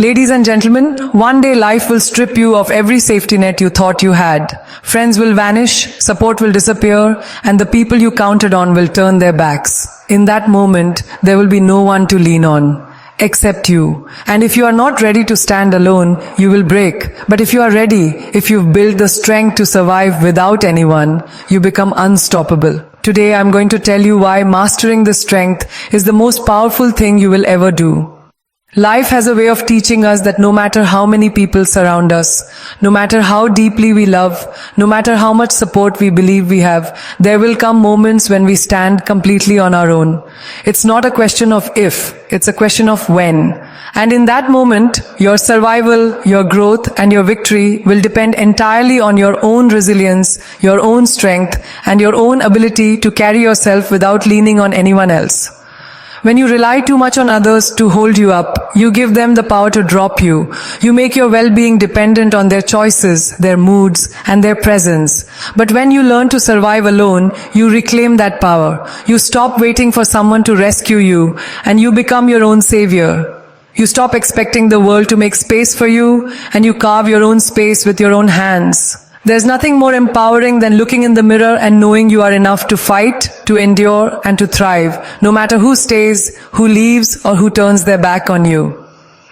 Ladies and gentlemen, one day life will strip you of every safety net you thought you had. Friends will vanish, support will disappear, and the people you counted on will turn their backs. In that moment, there will be no one to lean on, except you. And if you are not ready to stand alone, you will break. But if you are ready, if you've built the strength to survive without anyone, you become unstoppable. Today I'm going to tell you why mastering this strength is the most powerful thing you will ever do. Life has a way of teaching us that no matter how many people surround us, no matter how deeply we love, no matter how much support we believe we have, there will come moments when we stand completely on our own. It's not a question of if, it's a question of when. And in that moment, your survival, your growth, and your victory will depend entirely on your own resilience, your own strength, and your own ability to carry yourself without leaning on anyone else. When you rely too much on others to hold you up, you give them the power to drop you. You make your well-being dependent on their choices, their moods, and their presence. But when you learn to survive alone, you reclaim that power. You stop waiting for someone to rescue you, and you become your own savior. You stop expecting the world to make space for you, and you carve your own space with your own hands. There's nothing more empowering than looking in the mirror and knowing you are enough to fight, to endure, and to thrive, no matter who stays, who leaves, or who turns their back on you.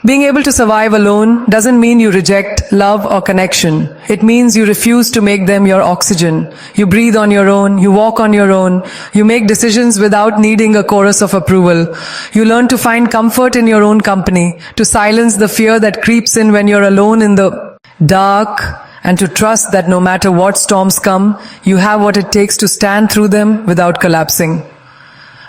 Being able to survive alone doesn't mean you reject love or connection. It means you refuse to make them your oxygen. You breathe on your own, you walk on your own, you make decisions without needing a chorus of approval. You learn to find comfort in your own company, to silence the fear that creeps in when you're alone in the dark, and to trust that no matter what storms come, you have what it takes to stand through them without collapsing.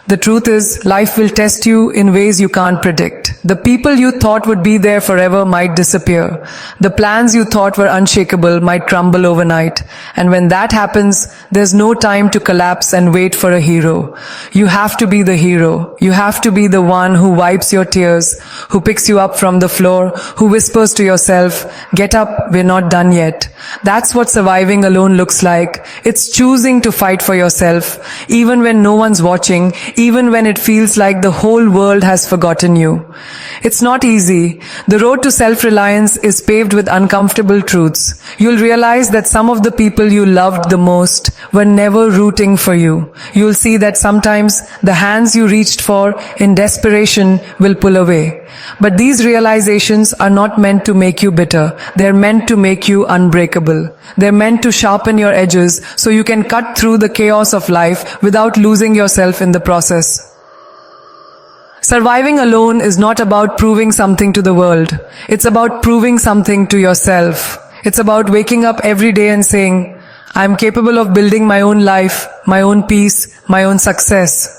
The truth is, life will test you in ways you can't predict. The people you thought would be there forever might disappear. The plans you thought were unshakable might crumble overnight. And when that happens, there's no time to collapse and wait for a hero. You have to be the hero. You have to be the one who wipes your tears, who picks you up from the floor, who whispers to yourself, "Get up, we're not done yet." That's what surviving alone looks like. It's choosing to fight for yourself, even when no one's watching, even when it feels like the whole world has forgotten you. It's not easy. The road to self-reliance is paved with uncomfortable truths. You'll realize that some of the people you loved the most were never rooting for you. You'll see that sometimes the hands you reached for in desperation will pull away. But these realizations are not meant to make you bitter. They're meant to make you unbreakable. They're meant to sharpen your edges so you can cut through the chaos of life without losing yourself in the process. Surviving alone is not about proving something to the world. It's about proving something to yourself. It's about waking up every day and saying, "I'm capable of building my own life, my own peace, my own success."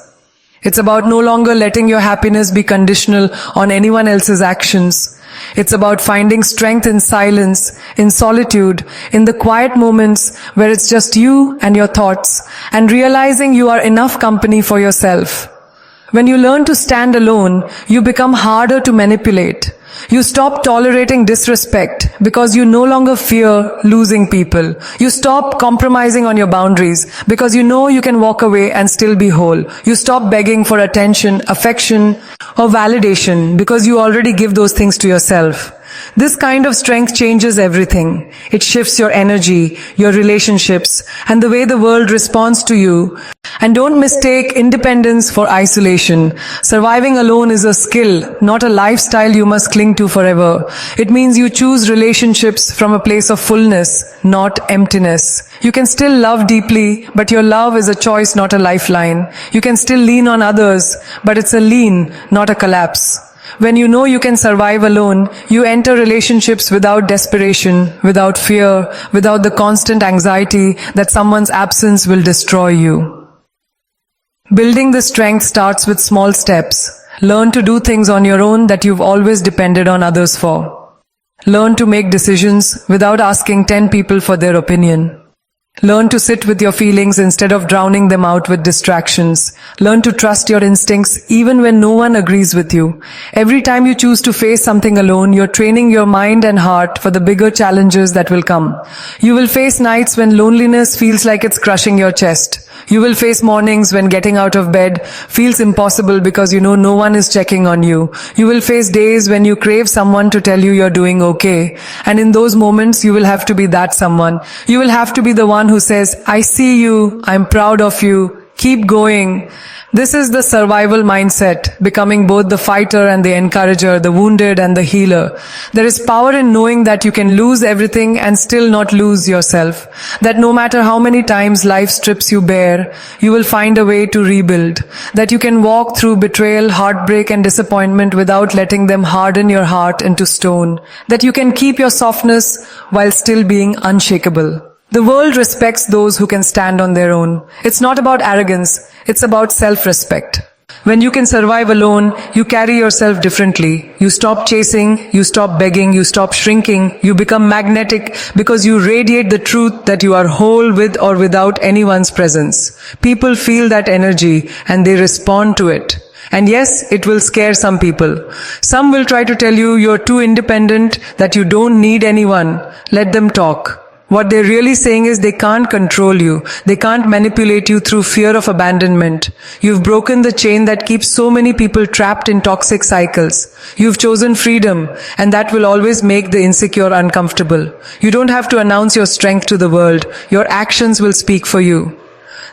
It's about no longer letting your happiness be conditional on anyone else's actions. It's about finding strength in silence, in solitude, in the quiet moments where it's just you and your thoughts, and realizing you are enough company for yourself. When you learn to stand alone, you become harder to manipulate. You stop tolerating disrespect because you no longer fear losing people. You stop compromising on your boundaries because you know you can walk away and still be whole. You stop begging for attention, affection, or validation because you already give those things to yourself. This kind of strength changes everything. It shifts your energy, your relationships, and the way the world responds to you. And don't mistake independence for isolation. Surviving alone is a skill, not a lifestyle you must cling to forever. It means you choose relationships from a place of fullness, not emptiness. You can still love deeply, but your love is a choice, not a lifeline. You can still lean on others, but it's a lean, not a collapse. When you know you can survive alone, you enter relationships without desperation, without fear, without the constant anxiety that someone's absence will destroy you. Building this strength starts with small steps. Learn to do things on your own that you've always depended on others for. Learn to make decisions without asking 10 people for their opinion. Learn to sit with your feelings instead of drowning them out with distractions. Learn to trust your instincts even when no one agrees with you. Every time you choose to face something alone, you're training your mind and heart for the bigger challenges that will come. You will face nights when loneliness feels like it's crushing your chest. You will face mornings when getting out of bed feels impossible because you know no one is checking on you. You will face days when you crave someone to tell you you're doing okay. And in those moments, you will have to be that someone. You will have to be the one who says, I see you, I'm proud of you, keep going. This is the survival mindset, becoming both the fighter and the encourager, the wounded and the healer. There is power in knowing that you can lose everything and still not lose yourself. That no matter how many times life strips you bare, you will find a way to rebuild. That you can walk through betrayal, heartbreak and disappointment without letting them harden your heart into stone. That you can keep your softness while still being unshakable. The world respects those who can stand on their own. It's not about arrogance, it's about self-respect. When you can survive alone, you carry yourself differently. You stop chasing, you stop begging, you stop shrinking, you become magnetic because you radiate the truth that you are whole with or without anyone's presence. People feel that energy and they respond to it. And yes, it will scare some people. Some will try to tell you you're too independent, that you don't need anyone. Let them talk. What they're really saying is they can't control you. They can't manipulate you through fear of abandonment. You've broken the chain that keeps so many people trapped in toxic cycles. You've chosen freedom, and that will always make the insecure uncomfortable. You don't have to announce your strength to the world. Your actions will speak for you.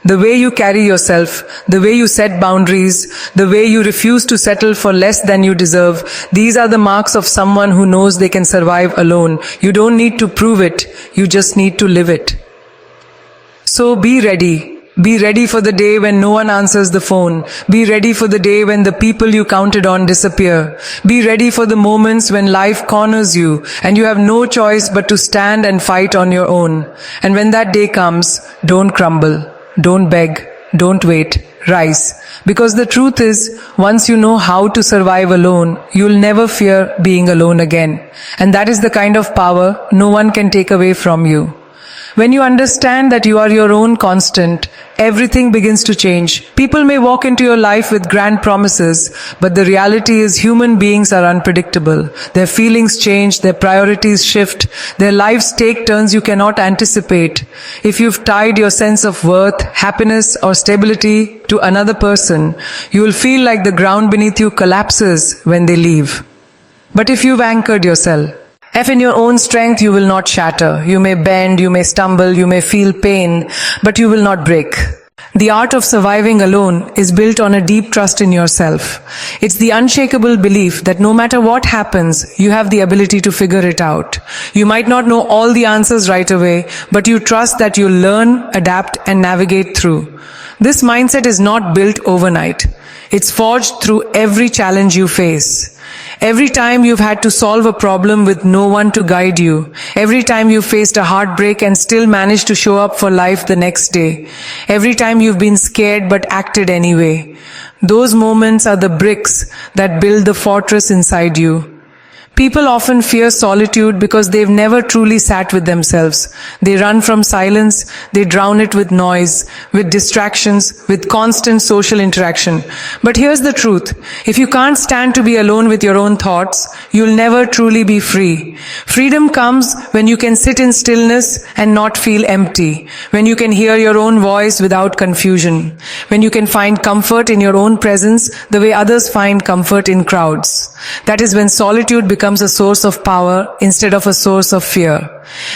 The way you carry yourself, the way you set boundaries, the way you refuse to settle for less than you deserve, these are the marks of someone who knows they can survive alone. You don't need to prove it, you just need to live it. So be ready. Be ready for the day when no one answers the phone. Be ready for the day when the people you counted on disappear. Be ready for the moments when life corners you and you have no choice but to stand and fight on your own. And when that day comes, don't crumble. Don't beg, don't wait, rise. Because the truth is, once you know how to survive alone, you'll never fear being alone again. And that is the kind of power no one can take away from you. When you understand that you are your own constant, everything begins to change. People may walk into your life with grand promises, but the reality is human beings are unpredictable. Their feelings change, their priorities shift, their lives take turns you cannot anticipate. If you've tied your sense of worth, happiness, or stability to another person, you will feel like the ground beneath you collapses when they leave. But if you've anchored yourself, if in your own strength you will not shatter. You may bend, you may stumble, you may feel pain, but you will not break. The art of surviving alone is built on a deep trust in yourself. It's the unshakable belief that no matter what happens, you have the ability to figure it out. You might not know all the answers right away, but you trust that you'll learn, adapt, and navigate through. This mindset is not built overnight. It's forged through every challenge you face. Every time you've had to solve a problem with no one to guide you. Every time you've faced a heartbreak and still managed to show up for life the next day. Every time you've been scared but acted anyway. Those moments are the bricks that build the fortress inside you. People often fear solitude because they've never truly sat with themselves. They run from silence, they drown it with noise, with distractions, with constant social interaction. But here's the truth. If you can't stand to be alone with your own thoughts, you'll never truly be free. Freedom comes when you can sit in stillness and not feel empty. When you can hear your own voice without confusion. When you can find comfort in your own presence the way others find comfort in crowds. That is when solitude becomes a source of power instead of a source of fear.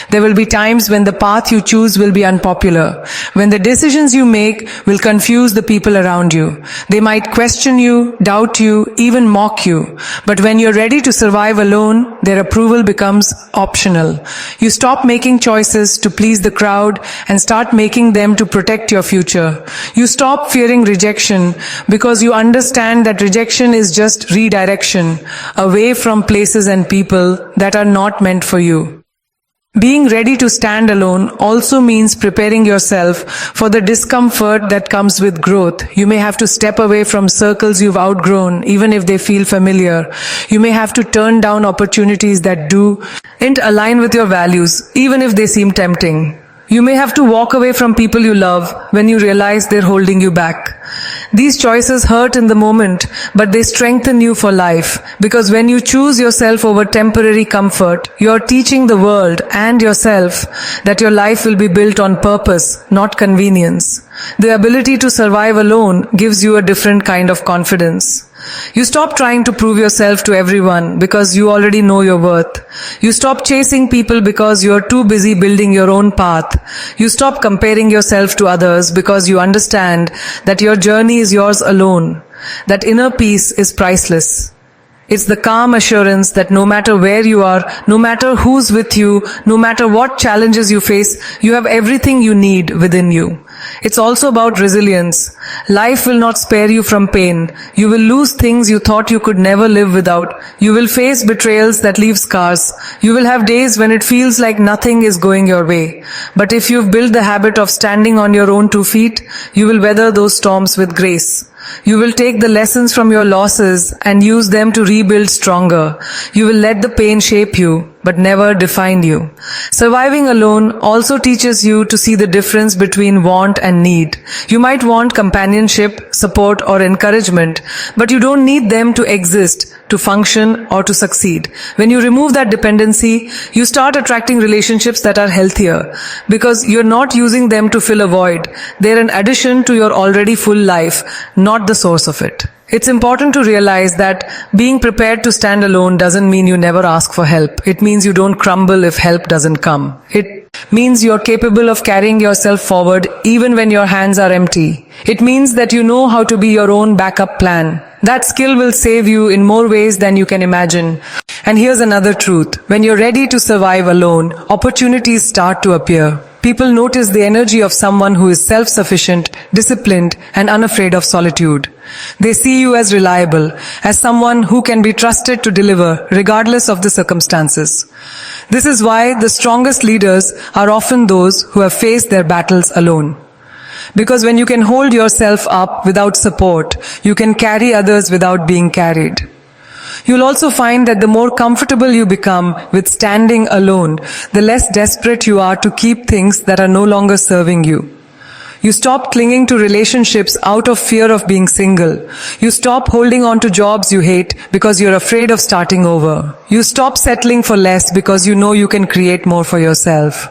There will be times when the path you choose will be unpopular, when the decisions you make will confuse the people around you. They might question you, doubt you, even mock you. But when you're ready to survive alone, their approval becomes optional. You stop making choices to please the crowd and start making them to protect your future. You stop fearing rejection because you understand that rejection is just redirection away from places and people that are not meant for you. Being ready to stand alone also means preparing yourself for the discomfort that comes with growth. You may have to step away from circles you've outgrown, even if they feel familiar. You may have to turn down opportunities that don't align with your values, even if they seem tempting. You may have to walk away from people you love when you realize they're holding you back. These choices hurt in the moment, but they strengthen you for life, because when you choose yourself over temporary comfort, you're teaching the world and yourself that your life will be built on purpose, not convenience. The ability to survive alone gives you a different kind of confidence. You stop trying to prove yourself to everyone because you already know your worth. You stop chasing people because you are too busy building your own path. You stop comparing yourself to others because you understand that your journey is yours alone. That inner peace is priceless. It's the calm assurance that no matter where you are, no matter who's with you, no matter what challenges you face, you have everything you need within you. It's also about resilience. Life will not spare you from pain. You will lose things you thought you could never live without. You will face betrayals that leave scars. You will have days when it feels like nothing is going your way. But if you've built the habit of standing on your own 2 feet, you will weather those storms with grace. You will take the lessons from your losses and use them to rebuild stronger. You will let the pain shape you, but never define you. Surviving alone also teaches you to see the difference between want and need. You might want companionship, support, or encouragement, but you don't need them to exist, to function, or to succeed. When you remove that dependency, you start attracting relationships that are healthier, because you're not using them to fill a void. They're an addition to your already full life, not the source of it. It's important to realize that being prepared to stand alone doesn't mean you never ask for help. It means you don't crumble if help doesn't come. It means you're capable of carrying yourself forward even when your hands are empty. It means that you know how to be your own backup plan. That skill will save you in more ways than you can imagine. And here's another truth. When you're ready to survive alone, opportunities start to appear. People notice the energy of someone who is self-sufficient, disciplined, and unafraid of solitude. They see you as reliable, as someone who can be trusted to deliver regardless of the circumstances. This is why the strongest leaders are often those who have faced their battles alone. Because when you can hold yourself up without support, you can carry others without being carried. You'll also find that the more comfortable you become with standing alone, the less desperate you are to keep things that are no longer serving you. You stop clinging to relationships out of fear of being single. You stop holding on to jobs you hate because you're afraid of starting over. You stop settling for less because you know you can create more for yourself.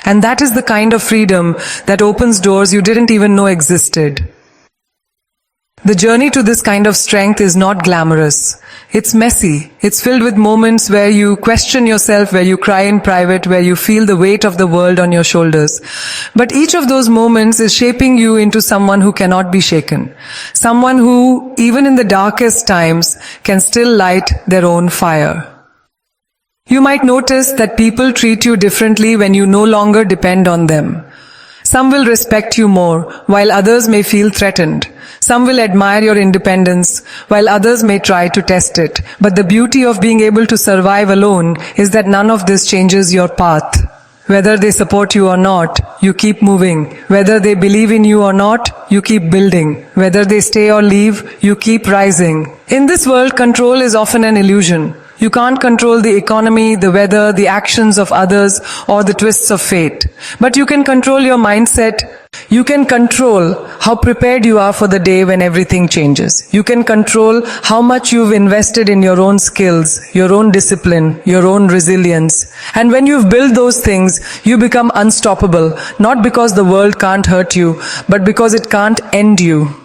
And that is the kind of freedom that opens doors you didn't even know existed. The journey to this kind of strength is not glamorous. It's messy. It's filled with moments where you question yourself, where you cry in private, where you feel the weight of the world on your shoulders. But each of those moments is shaping you into someone who cannot be shaken. Someone who, even in the darkest times, can still light their own fire. You might notice that people treat you differently when you no longer depend on them. Some will respect you more, while others may feel threatened. Some will admire your independence, while others may try to test it. But the beauty of being able to survive alone is that none of this changes your path. Whether they support you or not, you keep moving. Whether they believe in you or not, you keep building. Whether they stay or leave, you keep rising. In this world, control is often an illusion. You can't control the economy, the weather, the actions of others, or the twists of fate. But you can control your mindset. You can control how prepared you are for the day when everything changes. You can control how much you've invested in your own skills, your own discipline, your own resilience. And when you've built those things, you become unstoppable, not because the world can't hurt you, but because it can't end you.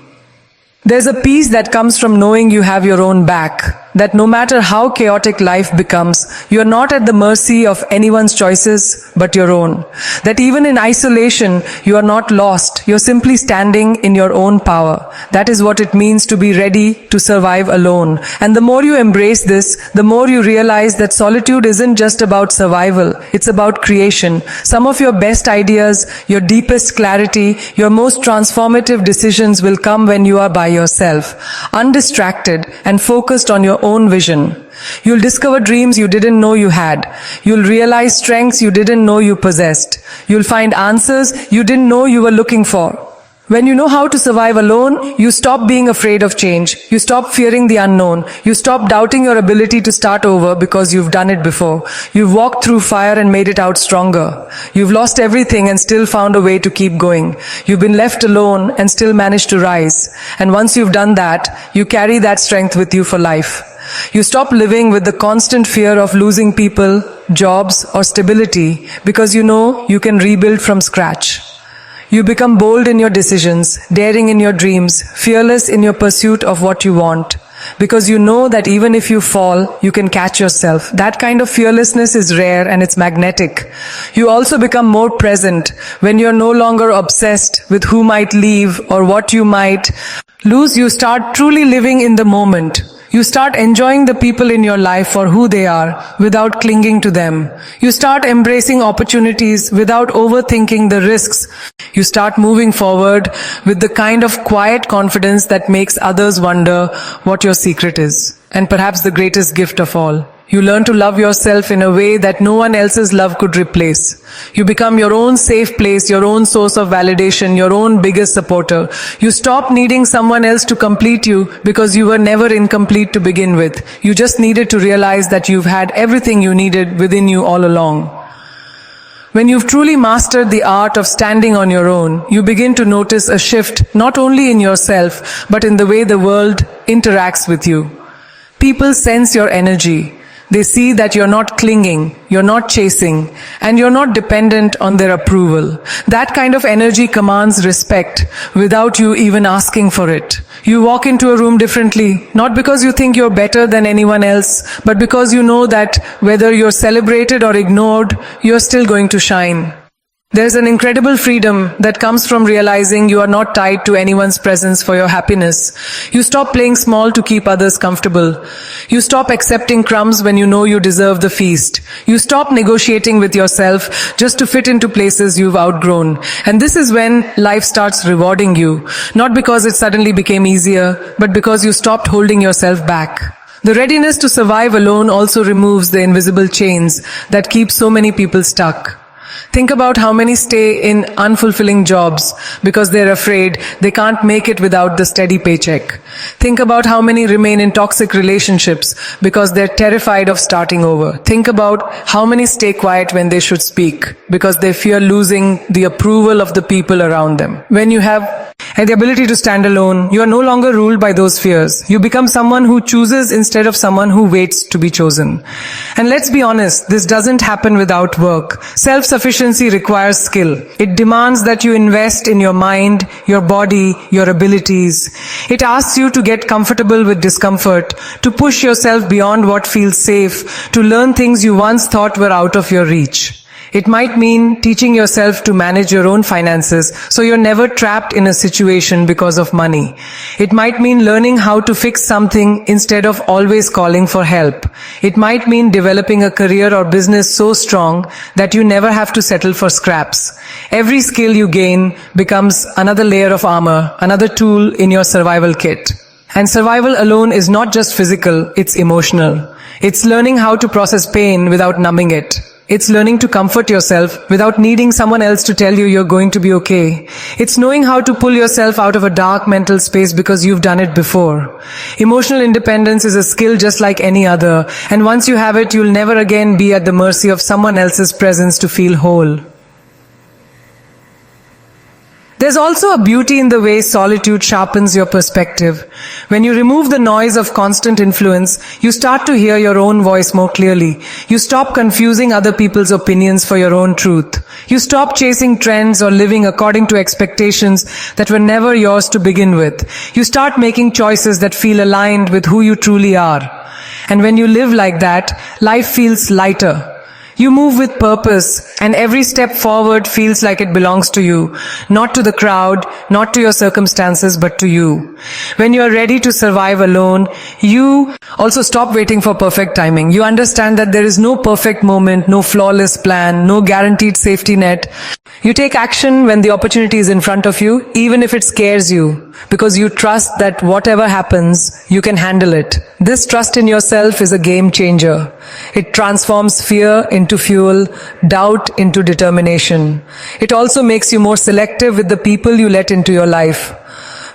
There's a peace that comes from knowing you have your own back. That no matter how chaotic life becomes, you're not at the mercy of anyone's choices but your own. That even in isolation, you are not lost. You're simply standing in your own power. That is what it means to be ready to survive alone. And the more you embrace this, the more you realize that solitude isn't just about survival. It's about creation. Some of your best ideas, your deepest clarity, your most transformative decisions will come when you are by yourself, undistracted and focused on your own vision. You'll discover dreams you didn't know you had. You'll realize strengths you didn't know you possessed. You'll find answers you didn't know you were looking for. When you know how to survive alone, you stop being afraid of change. You stop fearing the unknown. You stop doubting your ability to start over because you've done it before. You've walked through fire and made it out stronger. You've lost everything and still found a way to keep going. You've been left alone and still managed to rise. And once you've done that, you carry that strength with you for life. You stop living with the constant fear of losing people, jobs, or stability because you know you can rebuild from scratch. You become bold in your decisions, daring in your dreams, fearless in your pursuit of what you want. Because you know that even if you fall, you can catch yourself. That kind of fearlessness is rare and it's magnetic. You also become more present when you're no longer obsessed with who might leave or what you might lose. You start truly living in the moment. You start enjoying the people in your life for who they are without clinging to them. You start embracing opportunities without overthinking the risks. You start moving forward with the kind of quiet confidence that makes others wonder what your secret is. And perhaps the greatest gift of all, you learn to love yourself in a way that no one else's love could replace. You become your own safe place, your own source of validation, your own biggest supporter. You stop needing someone else to complete you because you were never incomplete to begin with. You just needed to realize that you've had everything you needed within you all along. When you've truly mastered the art of standing on your own, you begin to notice a shift not only in yourself, but in the way the world interacts with you. People sense your energy. They see that you're not clinging, you're not chasing, and you're not dependent on their approval. That kind of energy commands respect without you even asking for it. You walk into a room differently, not because you think you're better than anyone else, but because you know that whether you're celebrated or ignored, you're still going to shine. There's an incredible freedom that comes from realizing you are not tied to anyone's presence for your happiness. You stop playing small to keep others comfortable. You stop accepting crumbs when you know you deserve the feast. You stop negotiating with yourself just to fit into places you've outgrown. And this is when life starts rewarding you, not because it suddenly became easier, but because you stopped holding yourself back. The readiness to survive alone also removes the invisible chains that keep so many people stuck. Think about how many stay in unfulfilling jobs because they're afraid they can't make it without the steady paycheck. Think about how many remain in toxic relationships because they're terrified of starting over. Think about how many stay quiet when they should speak because they fear losing the approval of the people around them. When you have the ability to stand alone, you are no longer ruled by those fears. You become someone who chooses instead of someone who waits to be chosen. And let's be honest, this doesn't happen without work. Self-sufficiency requires skill. It demands that you invest in your mind, your body, your abilities. It asks you to get comfortable with discomfort, to push yourself beyond what feels safe, to learn things you once thought were out of your reach. It might mean teaching yourself to manage your own finances so you're never trapped in a situation because of money. It might mean learning how to fix something instead of always calling for help. It might mean developing a career or business so strong that you never have to settle for scraps. Every skill you gain becomes another layer of armor, another tool in your survival kit. And survival alone is not just physical, it's emotional. It's learning how to process pain without numbing it. It's learning to comfort yourself without needing someone else to tell you you're going to be okay. It's knowing how to pull yourself out of a dark mental space because you've done it before. Emotional independence is a skill just like any other, and once you have it, you'll never again be at the mercy of someone else's presence to feel whole. There's also a beauty in the way solitude sharpens your perspective. When you remove the noise of constant influence, you start to hear your own voice more clearly. You stop confusing other people's opinions for your own truth. You stop chasing trends or living according to expectations that were never yours to begin with. You start making choices that feel aligned with who you truly are. And when you live like that, life feels lighter. You move with purpose, and every step forward feels like it belongs to you, not to the crowd, not to your circumstances, but to you. When you are ready to survive alone, you also stop waiting for perfect timing. You understand that there is no perfect moment, no flawless plan, no guaranteed safety net. You take action when the opportunity is in front of you, even if it scares you. because you trust that whatever happens, you can handle it. This trust in yourself is a game changer. It transforms fear into fuel, doubt into determination. It also makes you more selective with the people you let into your life.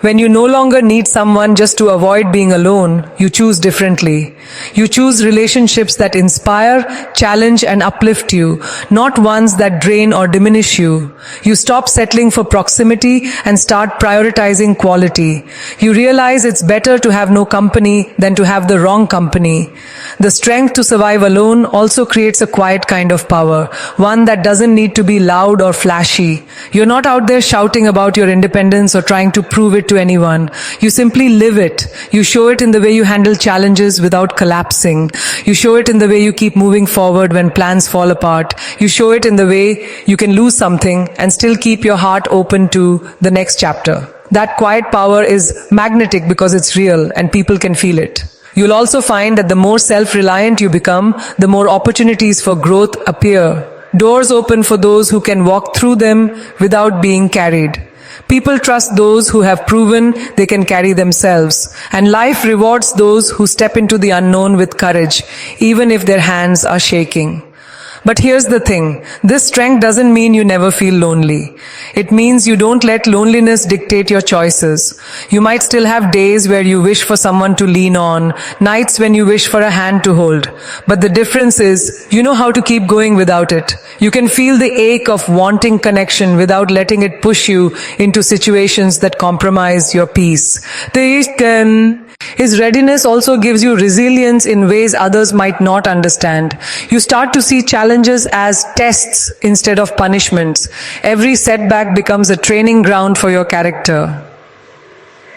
When you no longer need someone just to avoid being alone, you choose differently. You choose relationships that inspire, challenge, and uplift you, not ones that drain or diminish you. You stop settling for proximity and start prioritizing quality. You realize it's better to have no company than to have the wrong company. The strength to survive alone also creates a quiet kind of power, one that doesn't need to be loud or flashy. You're not out there shouting about your independence or trying to prove it to anyone. You simply live it. You show it in the way you handle challenges without collapsing. You show it in the way you keep moving forward when plans fall apart. You show it in the way you can lose something and still keep your heart open to the next chapter. That quiet power is magnetic because it's real and people can feel it. You'll also find that the more self-reliant you become, the more opportunities for growth appear. Doors open for those who can walk through them without being carried. People trust those who have proven they can carry themselves, and life rewards those who step into the unknown with courage, even if their hands are shaking. But here's the thing, this strength doesn't mean you never feel lonely. It means you don't let loneliness dictate your choices. You might still have days where you wish for someone to lean on, nights when you wish for a hand to hold. But the difference is, you know how to keep going without it. You can feel the ache of wanting connection without letting it push you into situations that compromise your peace. His readiness also gives you resilience in ways others might not understand. You start to see challenges as tests instead of punishments. Every setback becomes a training ground for your character.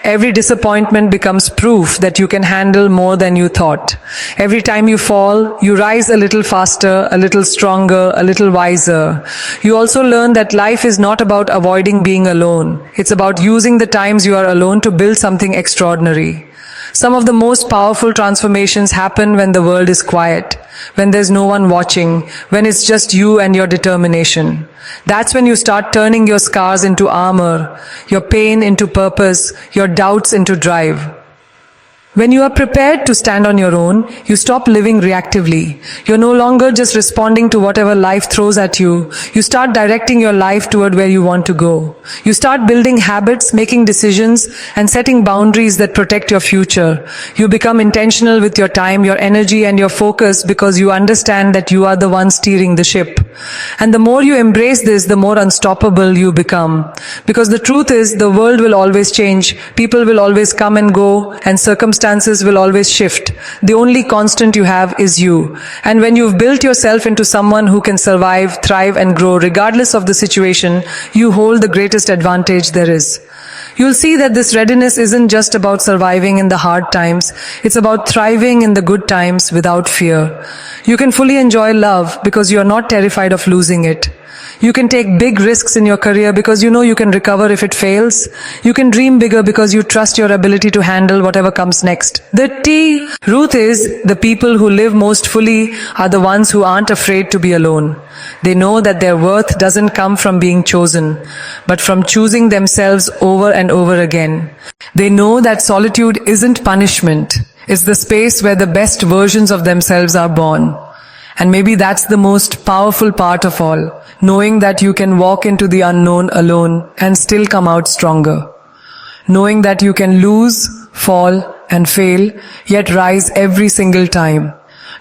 Every disappointment becomes proof that you can handle more than you thought. Every time you fall, you rise a little faster, a little stronger, a little wiser. You also learn that life is not about avoiding being alone. It's about using the times you are alone to build something extraordinary. Some of the most powerful transformations happen when the world is quiet, when there's no one watching, when it's just you and your determination. That's when you start turning your scars into armor, your pain into purpose, your doubts into drive. When you are prepared to stand on your own, you stop living reactively. You're no longer just responding to whatever life throws at you. You start directing your life toward where you want to go. You start building habits, making decisions, and setting boundaries that protect your future. You become intentional with your time, your energy, and your focus because you understand that you are the one steering the ship. And the more you embrace this, the more unstoppable you become. Because the truth is, the world will always change. People will always come and go, and circumstances will always shift. The only constant you have is you. And when you've built yourself into someone who can survive, thrive, and grow regardless of the situation, you hold the greatest advantage there is. You'll see that this readiness isn't just about surviving in the hard times, it's about thriving in the good times without fear. You can fully enjoy love because you're not terrified of losing it. You can take big risks in your career because you know you can recover if it fails. You can dream bigger because you trust your ability to handle whatever comes next. The truth is, the people who live most fully are the ones who aren't afraid to be alone. They know that their worth doesn't come from being chosen, but from choosing themselves over and over again. They know that solitude isn't punishment. It's the space where the best versions of themselves are born. And maybe that's the most powerful part of all, knowing that you can walk into the unknown alone and still come out stronger. Knowing that you can lose, fall, and fail, yet rise every single time.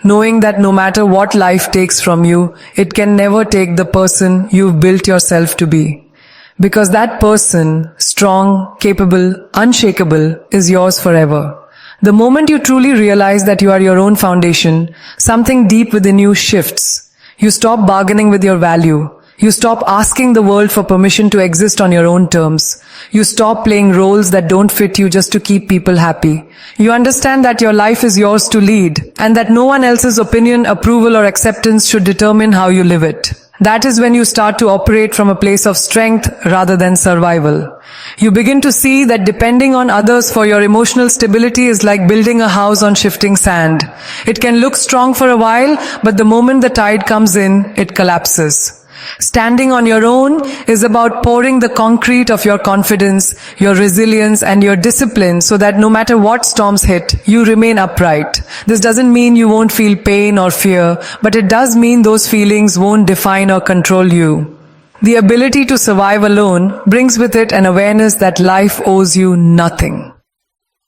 Knowing that no matter what life takes from you, it can never take the person you've built yourself to be. Because that person, strong, capable, unshakable, is yours forever. The moment you truly realize that you are your own foundation, something deep within you shifts. You stop bargaining with your value. You stop asking the world for permission to exist on your own terms. You stop playing roles that don't fit you just to keep people happy. You understand that your life is yours to lead, and that no one else's opinion, approval, or acceptance should determine how you live it. That is when you start to operate from a place of strength rather than survival. You begin to see that depending on others for your emotional stability is like building a house on shifting sand. It can look strong for a while, but the moment the tide comes in, it collapses. Standing on your own is about pouring the concrete of your confidence, your resilience, and your discipline so that no matter what storms hit, you remain upright. This doesn't mean you won't feel pain or fear, but it does mean those feelings won't define or control you. The ability to survive alone brings with it an awareness that life owes you nothing.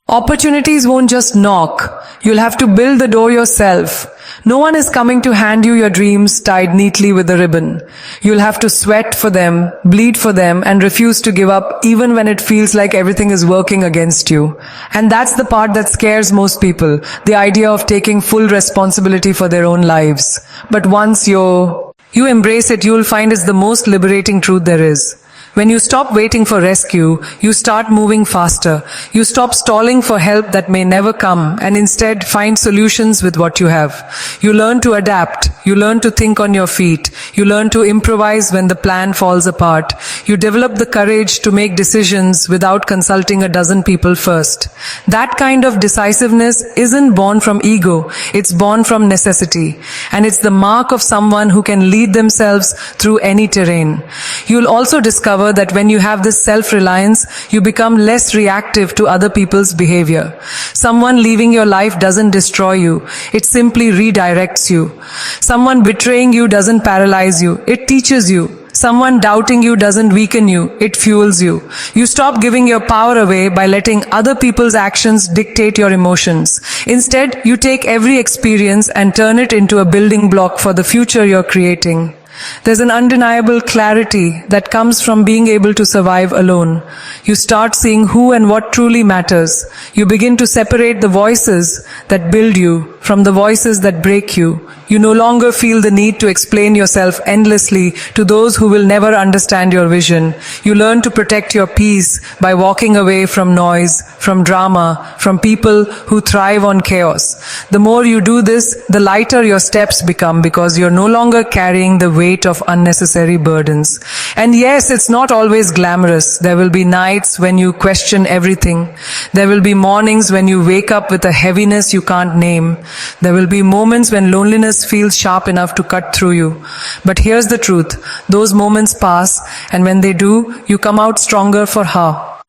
Opportunities won't just knock. You'll have to build the door yourself. No one is coming to hand you your dreams tied neatly with a ribbon. You'll have to sweat for them, bleed for them, and refuse to give up even when it feels like everything is working against you. And that's the part that scares most people, the idea of taking full responsibility for their own lives. But once you embrace it, you'll find it's the most liberating truth there is. When you stop waiting for rescue, you start moving faster. You stop stalling for help that may never come and instead find solutions with what you have. You learn to adapt. You learn to think on your feet. You learn to improvise when the plan falls apart. You develop the courage to make decisions without consulting a dozen people first. That kind of decisiveness isn't born from ego. It's born from necessity. And it's the mark of someone who can lead themselves through any terrain. You'll also discover that when you have this self-reliance, you become less reactive to other people's behavior. Someone leaving your life doesn't destroy you. It simply redirects you. Someone betraying you doesn't paralyze you. It teaches you. Someone doubting you doesn't weaken you. It fuels you. You stop giving your power away by letting other people's actions dictate your emotions. Instead, you take every experience and turn it into a building block for the future you're creating. There's an undeniable clarity that comes from being able to survive alone. You start seeing who and what truly matters. You begin to separate the voices that build you from the voices that break you. You no longer feel the need to explain yourself endlessly to those who will never understand your vision. You learn to protect your peace by walking away from noise, from drama, from people who thrive on chaos. The more you do this, the lighter your steps become because you're no longer carrying the weight of unnecessary burdens. And yes, it's not always glamorous. There will be nights when you question everything. There will be mornings when you wake up with a heaviness you can't name. There will be moments when loneliness feels sharp enough to cut through you. But here's the truth. Those moments pass, and when they do, you come out stronger for her.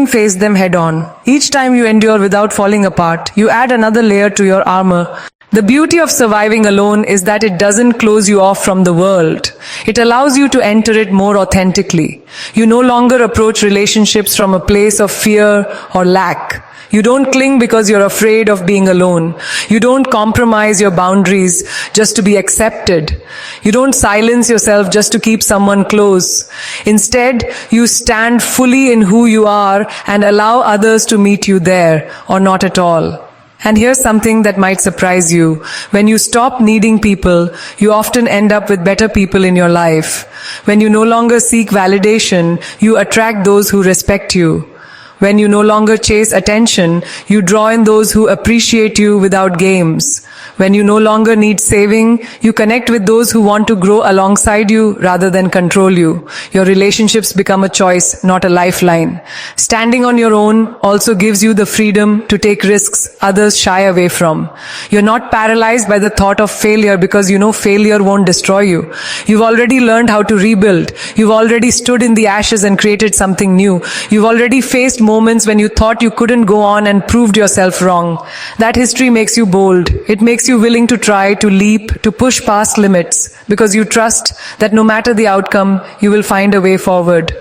Face them head on. Each time you endure without falling apart, you add another layer to your armor. The beauty of surviving alone is that it doesn't close you off from the world. It allows you to enter it more authentically. You no longer approach relationships from a place of fear or lack. You don't cling because you're afraid of being alone. You don't compromise your boundaries just to be accepted. You don't silence yourself just to keep someone close. Instead, you stand fully in who you are and allow others to meet you there, or not at all. And here's something that might surprise you. When you stop needing people, you often end up with better people in your life. When you no longer seek validation, you attract those who respect you. When you no longer chase attention, you draw in those who appreciate you without games. When you no longer need saving, you connect with those who want to grow alongside you rather than control you. Your relationships become a choice, not a lifeline. Standing on your own also gives you the freedom to take risks others shy away from. You're not paralyzed by the thought of failure because you know failure won't destroy you. You've already learned how to rebuild. You've already stood in the ashes and created something new. You've already faced moments when you thought you couldn't go on and proved yourself wrong. That history makes you bold. It makes you willing to try, to leap, to push past limits, because you trust that no matter the outcome, you will find a way forward.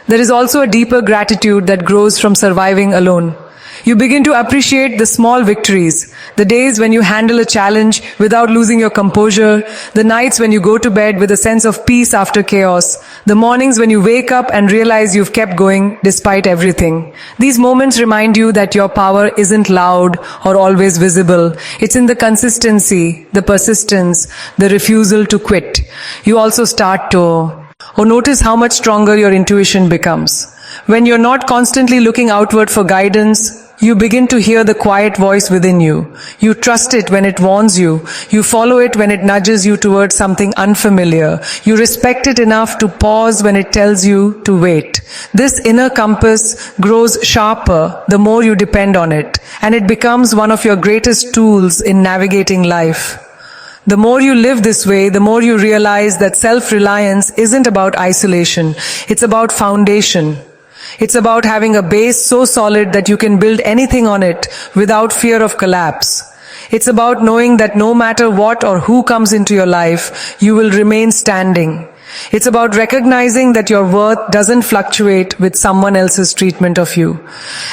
There is also a deeper gratitude that grows from surviving alone. You begin to appreciate the small victories, the days when you handle a challenge without losing your composure, the nights when you go to bed with a sense of peace after chaos, the mornings when you wake up and realize you've kept going despite everything. These moments remind you that your power isn't loud or always visible. It's in the consistency, the persistence, the refusal to quit. You also start to notice how much stronger your intuition becomes. When you're not constantly looking outward for guidance, you begin to hear the quiet voice within you. You trust it when it warns you. You follow it when it nudges you towards something unfamiliar. You respect it enough to pause when it tells you to wait. This inner compass grows sharper the more you depend on it, and it becomes one of your greatest tools in navigating life. The more you live this way, the more you realize that self-reliance isn't about isolation. It's about foundation. It's about having a base so solid that you can build anything on it without fear of collapse. It's about knowing that no matter what or who comes into your life, you will remain standing. It's about recognizing that your worth doesn't fluctuate with someone else's treatment of you.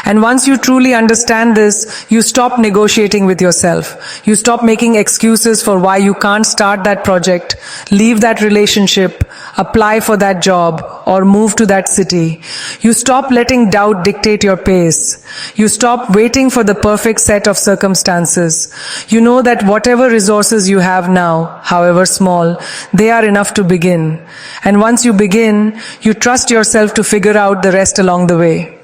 And once you truly understand this, you stop negotiating with yourself. You stop making excuses for why you can't start that project, leave that relationship, apply for that job, or move to that city. You stop letting doubt dictate your pace. You stop waiting for the perfect set of circumstances. You know that whatever resources you have now, however small, they are enough to begin. And once you begin, you trust yourself to figure out the rest along the way.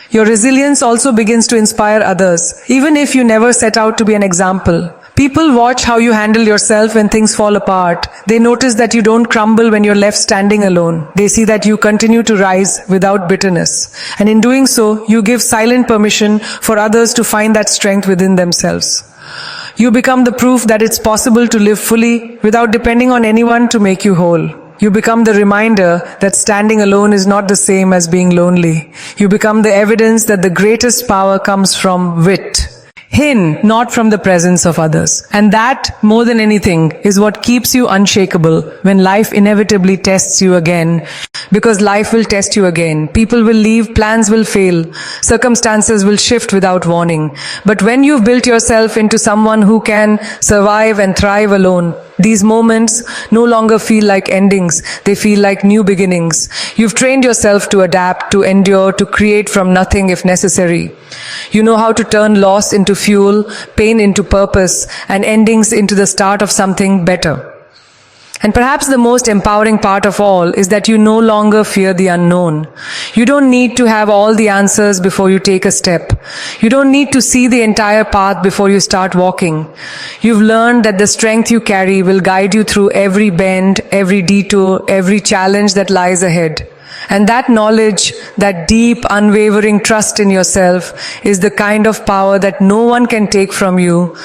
Your resilience also begins to inspire others, even if you never set out to be an example. People watch how you handle yourself when things fall apart. They notice that you don't crumble when you're left standing alone. They see that you continue to rise without bitterness. And in doing so, you give silent permission for others to find that strength within themselves. You become the proof that it's possible to live fully without depending on anyone to make you whole. You become the reminder that standing alone is not the same as being lonely. You become the evidence that the greatest power comes from wit. Not from the presence of others. And that, more than anything, is what keeps you unshakable when life inevitably tests you again. Because life will test you again. People will leave, plans will fail, circumstances will shift without warning. But when you've built yourself into someone who can survive and thrive alone, these moments no longer feel like endings, they feel like new beginnings. You've trained yourself to adapt, to endure, to create from nothing if necessary. You know how to turn loss into fuel, pain into purpose, and endings into the start of something better. And perhaps the most empowering part of all is that you no longer fear the unknown. You don't need to have all the answers before you take a step. You don't need to see the entire path before you start walking. You've learned that the strength you carry will guide you through every bend, every detour, every challenge that lies ahead. And that knowledge, that deep, unwavering trust in yourself is the kind of power that no one can take from you